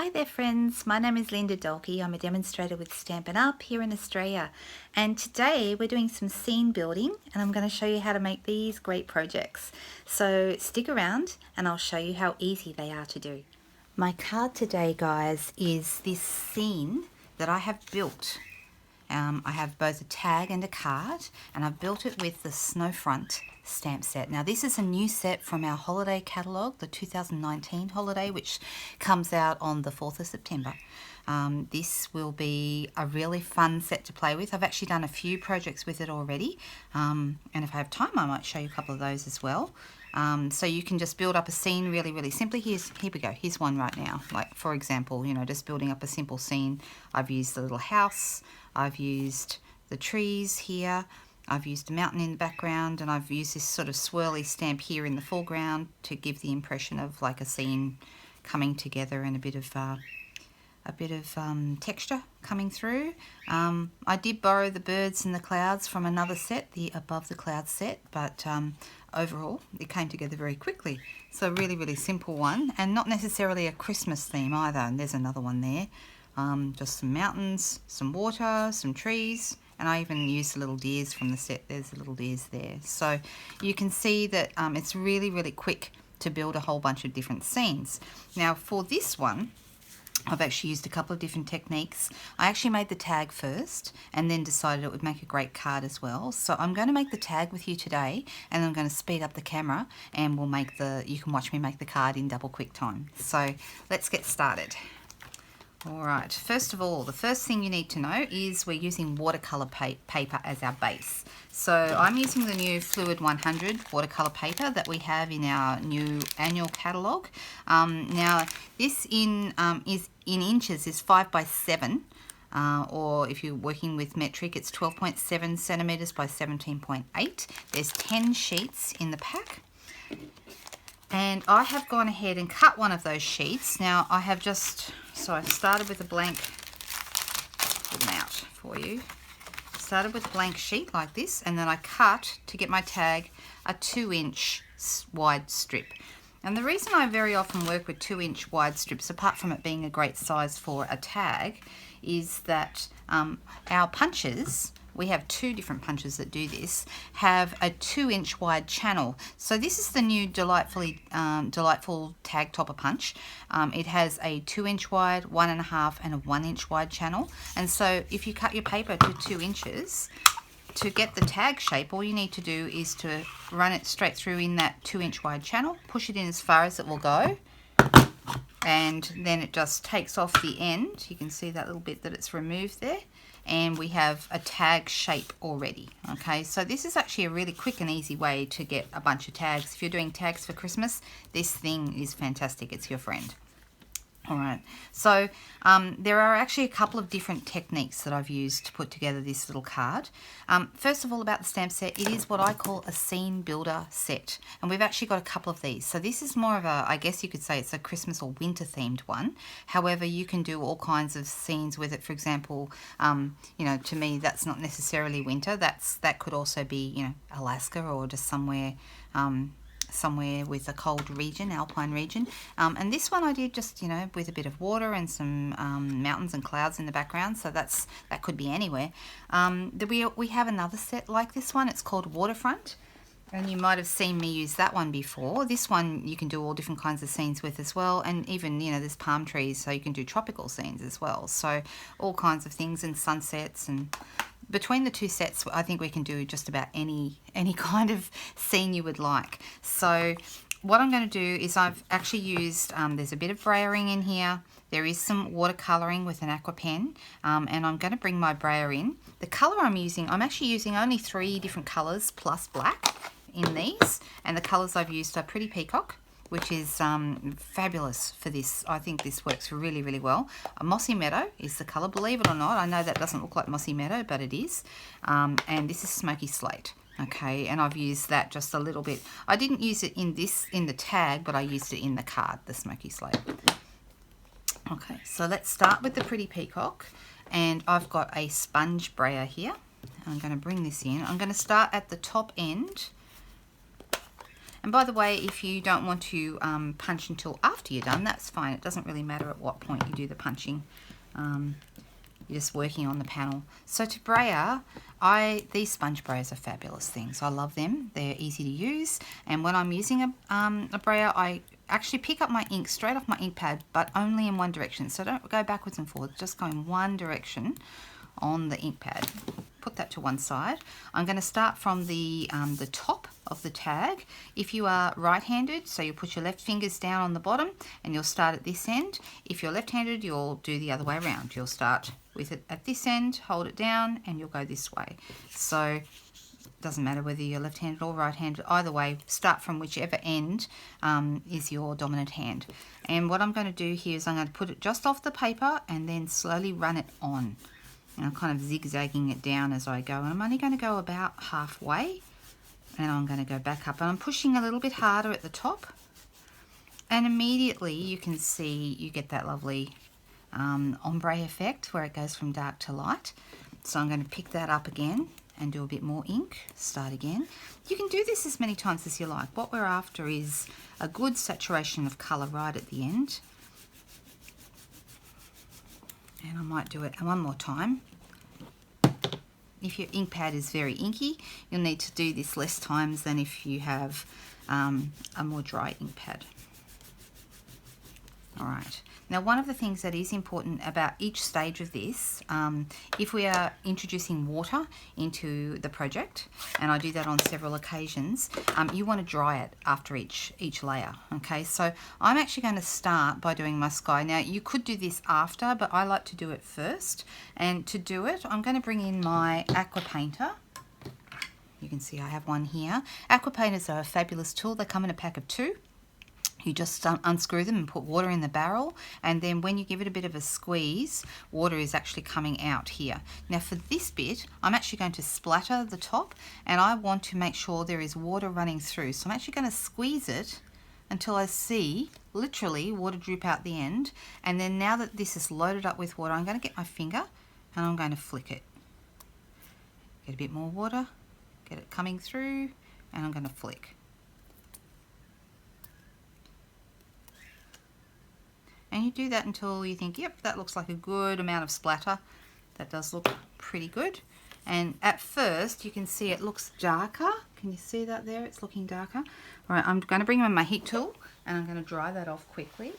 Hi there friends, my name is Linda Dolke. I'm a demonstrator with Stampin' Up! Here in Australia, and today we're doing some scene building and I'm going to show you how to make these great projects. So stick around and I'll show you how easy they are to do. My card today, guys, is this scene that I have built. I have both a tag and a card, and I've built it with the Snowfront stamp set. Now this is a new set from our holiday catalogue, the 2019 holiday, which comes out on the 4th of September. This will be a really fun set to play with. I've actually done a few projects with it already, and if I have time I might show you a couple of those as well. So you can just build up a scene really simply. Here we go. Here's one right now. Like, for example, you know, just building up a simple scene. I've used the little house, I've used the trees here, I've used a mountain in the background, and I've used this sort of swirly stamp here in the foreground to give the impression of like a scene coming together and a bit of texture coming through. I did borrow the birds and the clouds from another set, the Above the Clouds set, but overall it came together very quickly. So a really simple one, and not necessarily a Christmas theme either. And there's another one there. Just some mountains, some water, some trees, and I even used the little deers from the set. There's the little deers there. So you can see that it's really quick to build a whole bunch of different scenes. Now for this one, I've actually used a couple of different techniques. I actually made the tag first and then decided it would make a great card as well. So I'm going to make the tag with you today, and I'm going to speed up the camera and you can watch me make the card in double quick time. So let's get started. Alright, first of all, the first thing you need to know is we're using watercolour paper as our base. So I'm using the new Fluid 100 watercolour paper that we have in our new annual catalogue. Now this is in inches is 5 by 7, or if you're working with metric it's 12.7 centimetres by 17.8. There's 10 sheets in the pack. And I have gone ahead and cut one of those sheets. Now I have so I started with a blank, pull them out for you. Started with a blank sheet like this, and then I cut, to get my tag, a 2-inch wide strip. And the reason I very often work with 2-inch wide strips, apart from it being a great size for a tag, is that our punches, we have two different punches that do this, have a 2-inch wide channel. So this is the new delightful tag topper punch. It has a 2-inch wide, 1.5 and a 1-inch wide channel. And so if you cut your paper to 2 inches, to get the tag shape, all you need to do is to run it straight through in that 2-inch wide channel, push it in as far as it will go, and then it just takes off the end. You can see that little bit that it's removed there, and we have a tag shape already. Okay, so this is actually a really quick and easy way to get a bunch of tags. If you're doing tags for Christmas, this thing is fantastic. It's your friend. Alright, so there are actually a couple of different techniques that I've used to put together this little card. First of all, about the stamp set, it is what I call a scene builder set, and we've actually got a couple of these. So this is more of a, I guess you could say it's a Christmas or winter themed one. However, you can do all kinds of scenes with it. For example, you know, to me that's not necessarily winter. That could also be, you know, Alaska or just somewhere with a cold region, alpine region. And this one I did just, you know, with a bit of water and some mountains and clouds in the background, so that could be anywhere. We have another set like this one. It's called Waterfront, and you might have seen me use that one before. This one you can do all different kinds of scenes with as well, and even, you know, there's palm trees, so you can do tropical scenes as well. So all kinds of things, and sunsets, and between the two sets I think we can do just about any kind of scene you would like. So what I'm going to do is I've actually used, there's a bit of brayering in here, there is some watercolouring with an aqua pen, and I'm going to bring my brayer in. The colour I'm actually using only 3 different colours plus black in these, and the colours I've used are Pretty Peacock, which is fabulous for this. I think this works really well. A Mossy Meadow is the colour, believe it or not. I know that doesn't look like Mossy Meadow, but it is. And this is Smoky Slate. Okay, and I've used that just a little bit. I didn't use it in the tag, but I used it in the card, the Smoky Slate. Okay, so let's start with the Pretty Peacock, and I've got a sponge brayer here. I'm going to bring this in. I'm going to start at the top end And by the way, if you don't want to punch until after you're done, that's fine. It doesn't really matter at what point you do the punching. You're just working on the panel. So to brayer, these sponge brayers are fabulous things. I love them. They're easy to use. And when I'm using a brayer, I actually pick up my ink straight off my ink pad, but only in one direction. So don't go backwards and forwards, just go in one direction on the ink pad. Put that to one side. I'm going to start from the top of the tag. If you are right-handed, so you'll put your left fingers down on the bottom and you'll start at this end. If you're left-handed, you'll do the other way around. You'll start with it at this end, hold it down, and you'll go this way. So it doesn't matter whether you're left-handed or right-handed. Either way, start from whichever end is your dominant hand. And what I'm going to do here is I'm going to put it just off the paper and then slowly run it on. And I'm kind of zigzagging it down as I go. And I'm only going to go about halfway. And I'm going to go back up. And I'm pushing a little bit harder at the top. And immediately you can see you get that lovely ombre effect where it goes from dark to light. So I'm going to pick that up again and do a bit more ink. Start again. You can do this as many times as you like. What we're after is a good saturation of colour right at the end. And I might do it one more time. If your ink pad is very inky, you'll need to do this less times than if you have a more dry ink pad. All right. Now, one of the things that is important about each stage of this, if we are introducing water into the project, and I do that on several occasions, you want to dry it after each layer. Okay, so I'm actually going to start by doing my sky. Now, you could do this after, but I like to do it first. And to do it, I'm going to bring in my aqua painter. You can see I have one here. Aqua painters are a fabulous tool. They come in a pack of 2. You just unscrew them and put water in the barrel, and then when you give it a bit of a squeeze, water is actually coming out here. Now for this bit, I'm actually going to splatter the top, and I want to make sure there is water running through. So I'm actually going to squeeze it until I see literally water drip out the end. And then now that this is loaded up with water, I'm going to get my finger and I'm going to flick it. Get a bit more water, get it coming through, and I'm going to flick. And you do that until you think, yep, that looks like a good amount of splatter. That does look pretty good. And at first, you can see it looks darker. Can you see that there? It's looking darker. All right, I'm going to bring in my heat tool, and I'm going to dry that off quickly.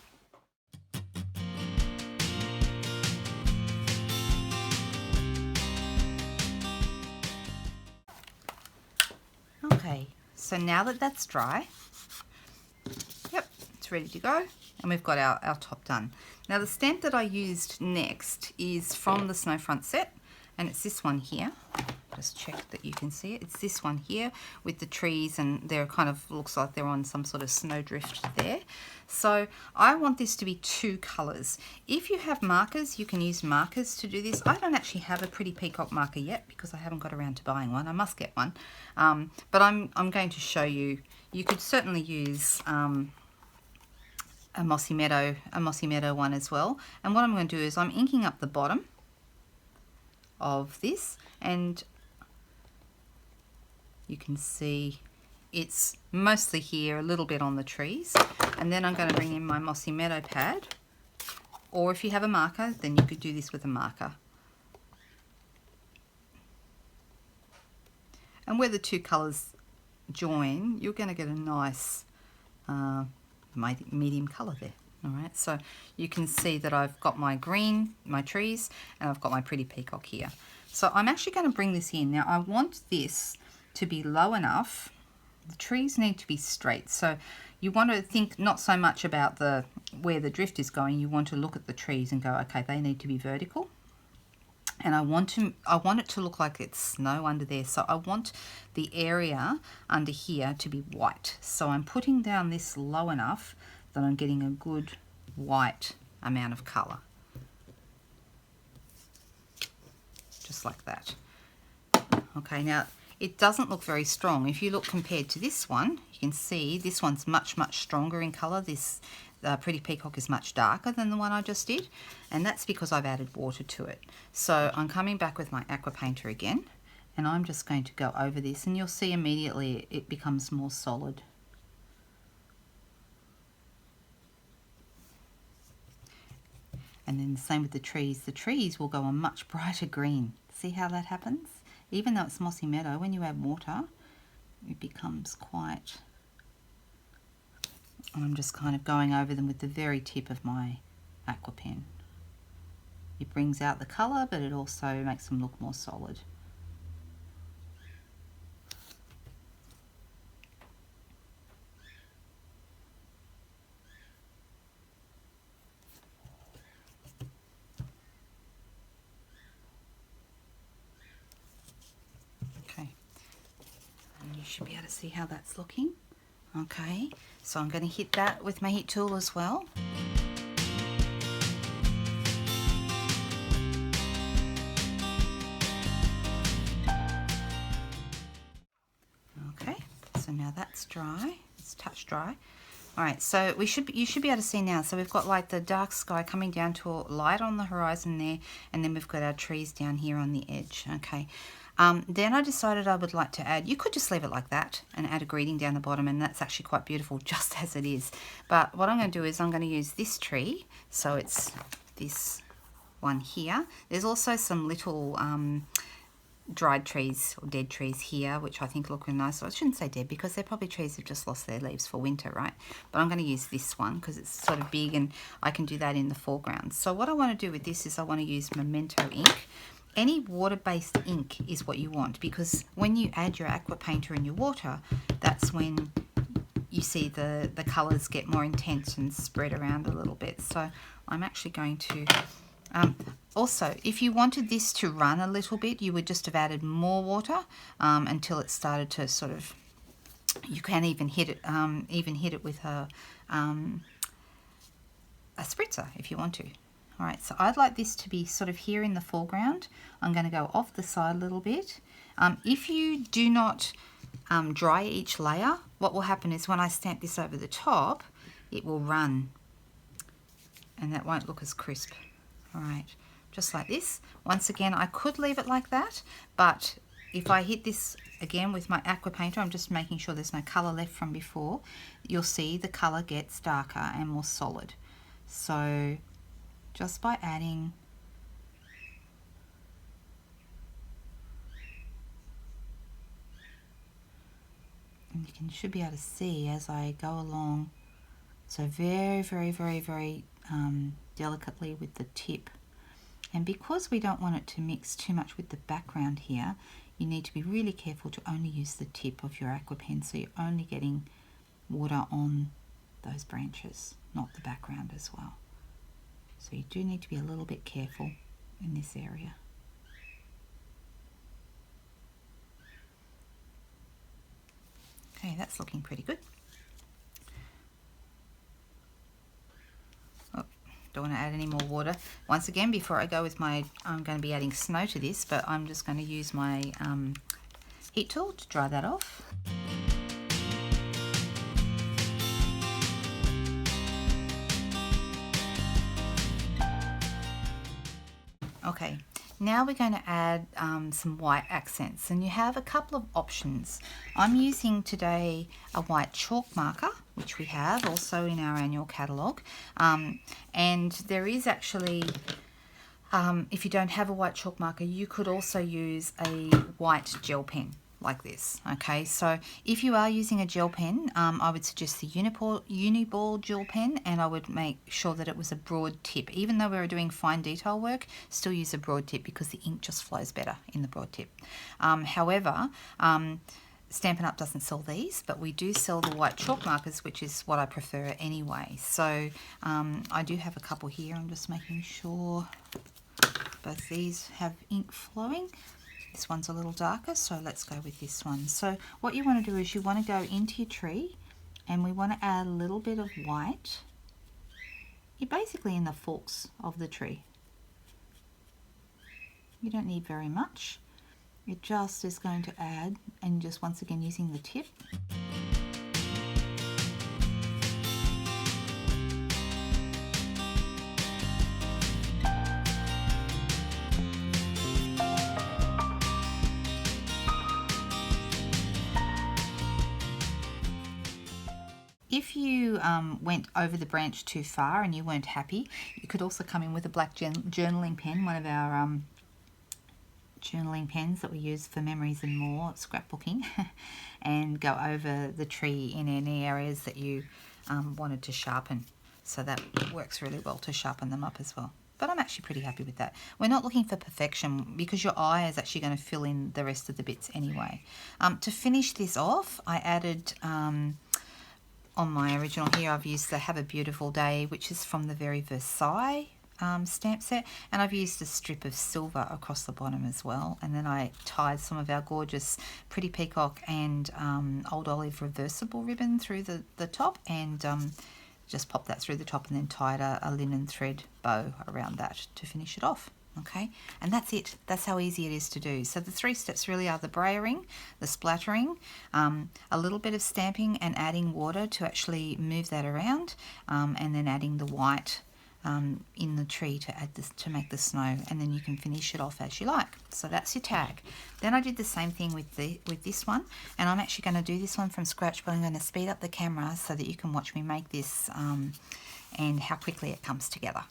Okay, so now that that's dry, yep, it's ready to go. And we've got our top done. Now the stamp that I used next is from the Snowfront set, and it's this one here. Just check that you can see it. It's this one here with the trees, and they're kind of, looks like they're on some sort of snowdrift there. So I want this to be 2 colours. If you have markers, you can use markers to do this. I don't actually have a Pretty Peacock marker yet because I haven't got around to buying one. I must get one. But I'm going to show you. You could certainly use a Mossy Meadow one as well. And what I'm going to do is I'm inking up the bottom of this, and you can see it's mostly here, a little bit on the trees. And then I'm going to bring in my Mossy Meadow pad, or if you have a marker, then you could do this with a marker. And where the 2 colours join, you're going to get a nice medium colour there. All right, so you can see that I've got my green, my trees, and I've got my Pretty Peacock here. So I'm actually going to bring this in. Now I want this to be low enough. The trees need to be straight. So you want to think not so much about where the drift is going. You want to look at the trees and go, okay, they need to be vertical. And I want it to look like it's snow under there. So I want the area under here to be white. So I'm putting down this low enough that I'm getting a good white amount of colour. Just like that. Okay, now it doesn't look very strong. If you look compared to this one, you can see this one's much, much stronger in colour. This Pretty Peacock is much darker than the one I just did, and that's because I've added water to it. So I'm coming back with my aqua painter again, and I'm just going to go over this, and you'll see immediately it becomes more solid. And then the same with the trees. The trees will go a much brighter green. See how that happens? Even though it's mossy meadow, when you add water, it becomes quite... And I'm just kind of going over them with the very tip of my aqua pen. It brings out the colour, but it also makes them look more solid. Okay, and you should be able to see how that's looking. Okay, so I'm going to hit that with my heat tool as well. Okay, so now that's dry. It's touch dry. All right, so you should be able to see now. So we've got like the dark sky coming down to a light on the horizon there, and then we've got our trees down here on the edge. Okay. Then I decided I would like to add, you could just leave it like that and add a greeting down the bottom, and that's actually quite beautiful just as it is. But what I'm going to do is I'm going to use this tree, so it's this one here. There's also some little dried trees or dead trees here, which I think look really nice. So I shouldn't say dead because they're probably trees that have just lost their leaves for winter, right? But I'm going to use this one because it's sort of big and I can do that in the foreground. So what I want to do with this is I want to use Memento ink. Any water-based ink is what you want, because when you add your aqua painter in your water, that's when you see the colours get more intense and spread around a little bit. So I'm actually going to... also, if you wanted this to run a little bit, you would just have added more water until it started to sort of... You can even hit it with a spritzer if you want to. All right, so I'd like this to be sort of here in the foreground. I'm going to go off the side a little bit. If you do not dry each layer, what will happen is when I stamp this over the top, it will run and that won't look as crisp. All right, just like this. Once again, I could leave it like that, but if I hit this again with my aqua painter, I'm just making sure there's no colour left from before, you'll see the colour gets darker and more solid. So just by adding and you should be able to see as I go along, so very, very, very, very delicately with the tip. And because we don't want it to mix too much with the background here, you need to be really careful to only use the tip of your aqua pen, so you're only getting water on those branches, not the background as well. So you do need to be a little bit careful in this area. Okay, that's looking pretty good. Oh, don't want to add any more water. Once again, before I go with my, I'm going to be adding snow to this, but I'm just going to use my heat tool to dry that off. Okay, now we're going to add some white accents, and you have a couple of options. I'm using today a white chalk marker, which we have also in our annual catalogue, and there is actually, if you don't have a white chalk marker, you could also use a white gel pen like this. Okay, so if you are using a gel pen, I would suggest the Uniball gel pen, and I would make sure that it was a broad tip. Even though we were doing fine detail work, still use a broad tip because the ink just flows better in the broad tip. However, Stampin' Up! Doesn't sell these, but we do sell the white chalk markers, which is what I prefer anyway. So I do have a couple here. I'm just making sure both these have ink flowing. This one's a little darker, so let's go with this one. So what you want to do is you want to go into your tree, and we want to add a little bit of white. You're basically in the forks of the tree. You don't need very much. It just is going to add, and just once again using the tip. If you went over the branch too far and you weren't happy, you could also come in with a black journaling pen, one of our journaling pens that we use for memories and more, scrapbooking, and go over the tree in any areas that you wanted to sharpen. So that works really well to sharpen them up as well. But I'm actually pretty happy with that. We're not looking for perfection because your eye is actually going to fill in the rest of the bits anyway. To finish this off, I added, on my original here, I've used the Have a Beautiful Day, which is from the very Versailles stamp set, and I've used a strip of silver across the bottom as well, and then I tied some of our gorgeous Pretty Peacock and Old Olive reversible ribbon through the top, and just popped that through the top and then tied a linen thread bow around that to finish it off. Okay, and that's it. That's how easy it is to do. So the 3 steps really are the brayering, the splattering, a little bit of stamping and adding water to actually move that around, and then adding the white in the tree to add this, to make the snow, and then you can finish it off as you like. So that's your tag. Then I did the same thing with this one, and I'm actually going to do this one from scratch, but I'm going to speed up the camera so that you can watch me make this and how quickly it comes together.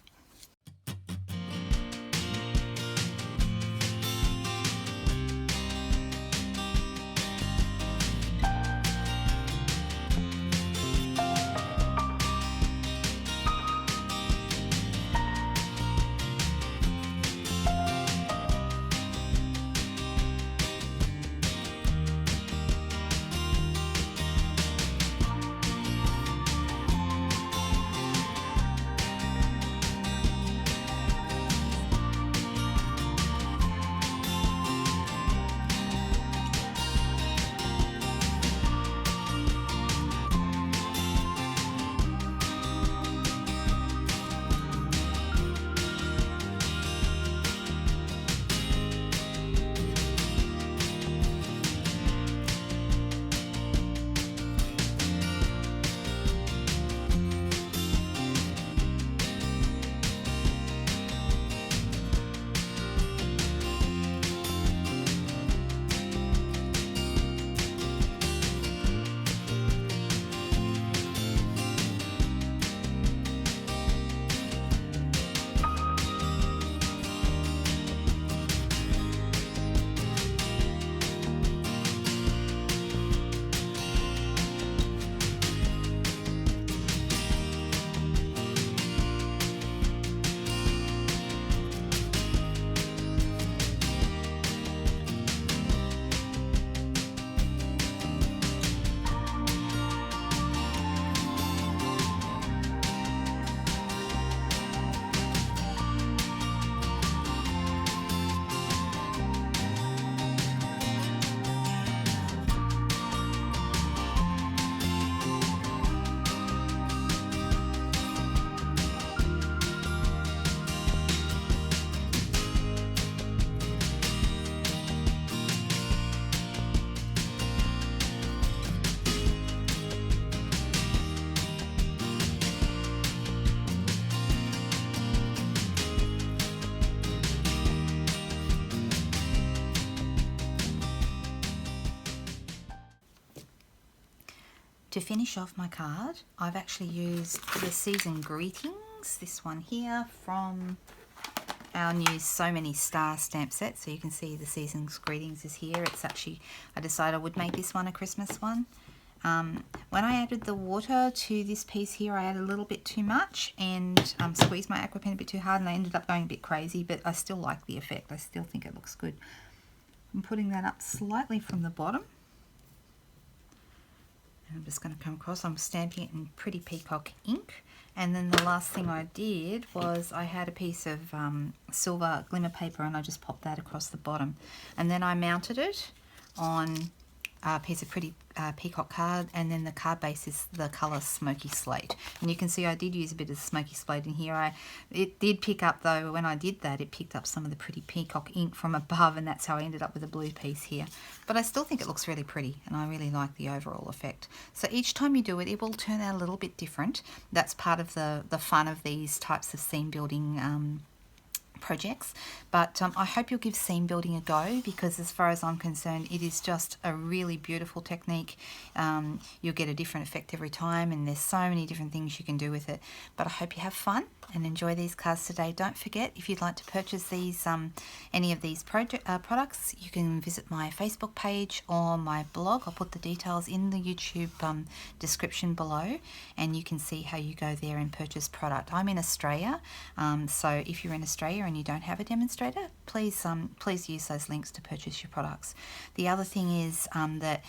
To finish off my card, I've actually used the Season Greetings, this one here from our new So Many Star stamp set. So you can see the Season's Greetings is here. It's actually, I decided I would make this one a Christmas one. When I added the water to this piece here, I added a little bit too much and squeezed my aqua pen a bit too hard, and I ended up going a bit crazy, but I still like the effect. I still think it looks good. I'm putting that up slightly from the bottom. And I'm just going to come across, I'm stamping it in Pretty Peacock ink. And then the last thing I did was I had a piece of silver glimmer paper, and I just popped that across the bottom. And then I mounted it on a piece of Pretty Peacock card, and then the card base is the colour Smoky Slate. And you can see I did use a bit of Smoky Slate in here. It did pick up, though, when I did that, it picked up some of the Pretty Peacock ink from above, and that's how I ended up with a blue piece here. But I still think it looks really pretty, and I really like the overall effect. So each time you do it, it will turn out a little bit different. That's part of the fun of these types of scene building projects, but I hope you'll give seam building a go, because as far as I'm concerned, it is just a really beautiful technique. You'll get a different effect every time, and there's so many different things you can do with it. But I hope you have fun and enjoy these cards today. Don't forget, if you'd like to purchase these any of these products, you can visit my Facebook page or my blog. I'll put the details in the YouTube description below, and you can see how you go there and purchase product. I'm in Australia, so if you're in Australia and you don't have a demonstrator, please use those links to purchase your products. The other thing is that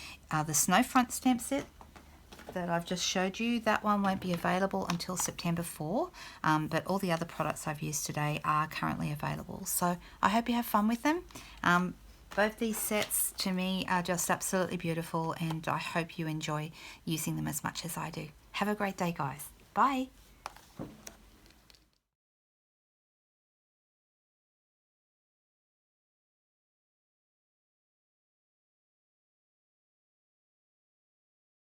the Snowfront stamp set that I've just showed you, that one won't be available until September 4, but all the other products I've used today are currently available. So I hope you have fun with them. Both these sets to me are just absolutely beautiful, and I hope you enjoy using them as much as I do. Have a great day, guys. Bye.